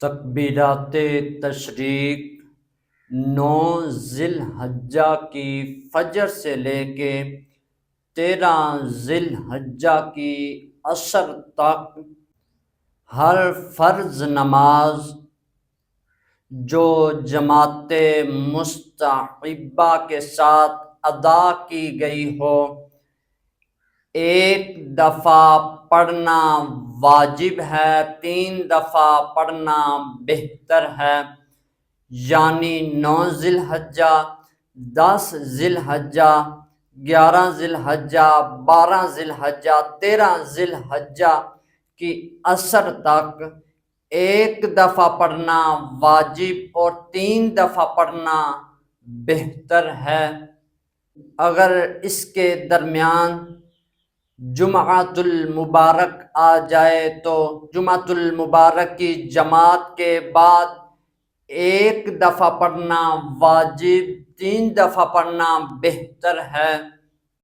تکبیرات تشریق 9 ذی الحجہ کی فجر سے لے کے 13 ذی الحجہ کی عصر تک ہر فرض نماز جو جماعت مستحبہ کے ساتھ ادا کی گئی ہو ایک دفعہ پڑھنا واجب ہے، 3 دفعہ پڑھنا بہتر ہے، یعنی 9 ذی الحجہ، 10 ذی الحجہ، 11 ذی الحجہ، 12 ذی الحجہ، 13 ذی الحجہ کی عصر تک ایک دفعہ پڑھنا واجب اور 3 دفعہ پڑھنا بہتر ہے۔ اگر اس کے درمیان جمعۃ المبارک آ جائے تو جمعۃ المبارک کی جماعت کے بعد ایک دفعہ پڑھنا واجب، 3 دفعہ پڑھنا بہتر ہے۔